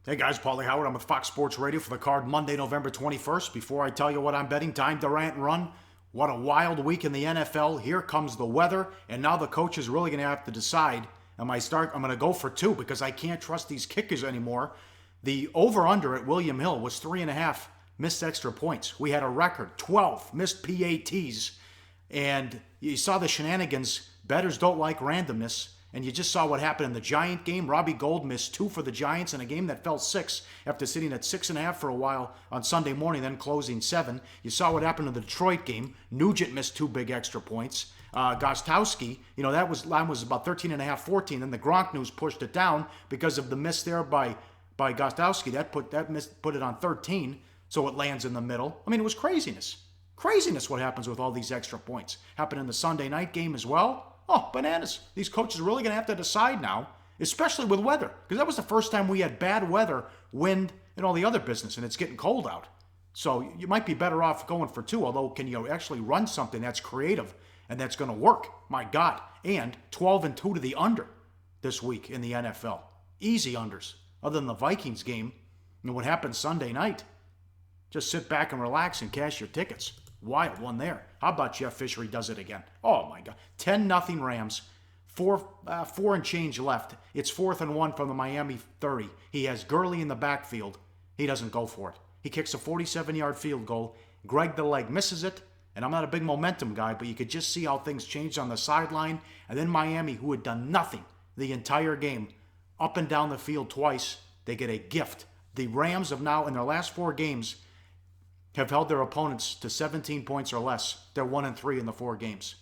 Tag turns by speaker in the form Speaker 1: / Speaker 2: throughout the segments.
Speaker 1: Hey guys, Pauly Howard. I'm with Fox Sports Radio for the card Monday, November 21st. Before I tell you what I'm betting, time to rant and run. What a wild week in the NFL. Here comes the weather, and now the coach is really going to have to decide. I'm going to go for two because I can't trust these kickers anymore. The over-under at William Hill was 3.5 missed extra points. We had a record 12 missed PATs, and you saw the shenanigans. Bettors don't like randomness. And you just saw what happened in the Giant game. Robbie Gould missed 2 for the Giants in a game that fell 6 after sitting at 6.5 for a while on Sunday morning, then closing 7. You saw what happened in the Detroit game. Nugent missed 2 big extra points. Gostowski, line was about 13.5, 14. Then the Gronk news pushed it down because of the miss there by Gostowski. That put it on 13, so it lands in the middle. I mean, it was craziness. Craziness what happens with all these extra points. Happened in the Sunday night game as well. Oh, bananas. These coaches are really going to have to decide now, especially with weather, because that was the first time we had bad weather, wind, and all the other business, and it's getting cold out. So you might be better off going for 2, although can you actually run something that's creative and that's going to work? My God. And 12-2 to the under this week in the NFL. Easy unders. Other than the Vikings game and what happened Sunday night. Just sit back and relax and cash your tickets. Wild one there. How about Jeff Fisher? He does it again. Oh my God. 10-0 Rams. 4 and change left. It's 4th and 1 from the Miami 30. He has Gurley in the backfield. He doesn't go for it. He kicks a 47-yard field goal. Greg the leg misses it. And I'm not a big momentum guy, but you could just see how things changed on the sideline. And then Miami, who had done nothing the entire game, up and down the field twice, they get a gift. The Rams have now, in their last 4 games, have held their opponents to 17 points or less. They're 1-3 in the 4 games.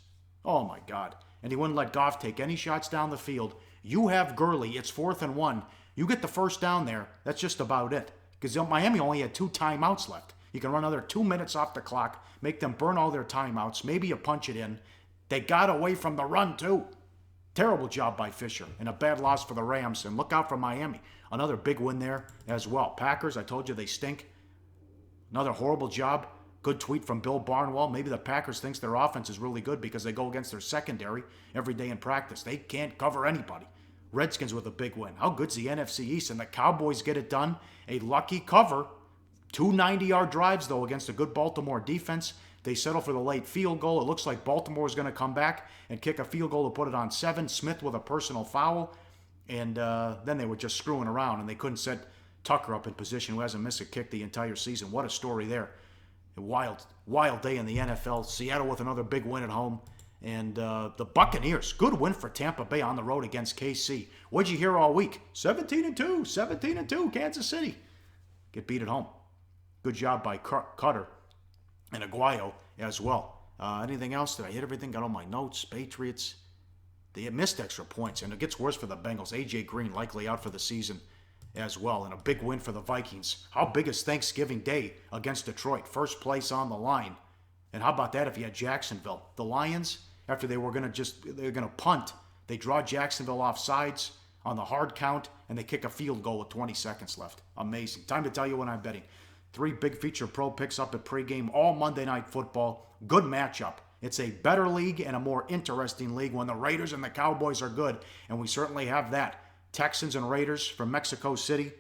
Speaker 1: Oh my God. And he wouldn't let Goff take any shots down the field. You have Gurley. It's 4th and 1. You get the first down there. That's just about it. Because Miami only had 2 timeouts left. You can run another 2 minutes off the clock, make them burn all their timeouts. Maybe you punch it in. They got away from the run too. Terrible job by Fisher. And a bad loss for the Rams. And look out for Miami. Another big win there as well. Packers, I told you they stink. Another horrible job. Good tweet from Bill Barnwell. Maybe the Packers thinks their offense is really good because they go against their secondary every day in practice. They can't cover anybody. Redskins with a big win. How good's the NFC East? And the Cowboys get it done. A lucky cover. 2 90-yard drives, though, against a good Baltimore defense. They settle for the late field goal. It looks like Baltimore is going to come back and kick a field goal to put it on 7. Smith with a personal foul. And then they were just screwing around, and they couldn't set Tucker up in position, who hasn't missed a kick the entire season. What a story there. A wild day in the NFL. Seattle with another big win at home. And the Buccaneers, good win for Tampa Bay on the road against KC. What'd you hear all week? 17-2, 17-2, Kansas City. Get beat at home. Good job by Cutter and Aguayo as well. Anything else? Did I hit everything? Got all my notes. Patriots. They missed extra points, and it gets worse for the Bengals. A.J. Green likely out for the season as well, and a big win for the Vikings. How big is Thanksgiving Day against Detroit? First place on the line. And how about that if you had Jacksonville? The Lions, after they were going to punt, they draw Jacksonville off sides on the hard count, and they kick a field goal with 20 seconds left. Amazing. Time to tell you when I'm betting. 3 big feature pro picks up at pregame, all Monday Night Football. Good matchup. It's a better league and a more interesting league when the Raiders and the Cowboys are good, and we certainly have that. Texans and Raiders from Mexico City.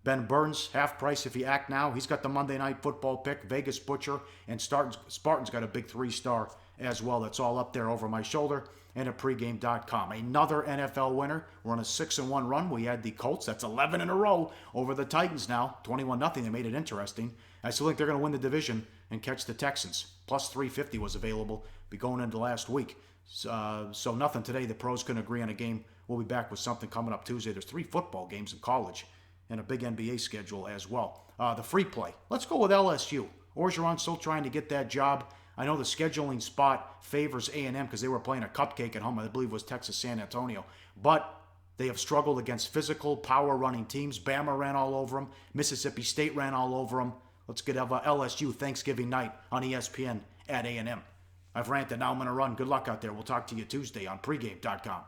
Speaker 1: Ben Burns, half price if you act now. He's got the Monday Night Football pick. Vegas Butcher and Spartan's got a big 3-star as well. That's all up there over my shoulder and at pregame.com. Another NFL winner. We're on a 6-1 run. We had the Colts. That's 11 in a row over the Titans now. 21-0. They made it interesting. I still think they're going to win the division and catch the Texans. Plus 350 was available be going into last week. So nothing today. The pros couldn't agree on a game. We'll be back with something coming up Tuesday. There's 3 football games in college and a big NBA schedule as well. The free play. Let's go with LSU. Orgeron still trying to get that job. I know the scheduling spot favors A&M because they were playing a cupcake at home. I believe it was Texas San Antonio. But they have struggled against physical, power-running teams. Bama ran all over them. Mississippi State ran all over them. Let's get LSU Thanksgiving night on ESPN at A&M. I've ranted. Now I'm going to run. Good luck out there. We'll talk to you Tuesday on pregame.com.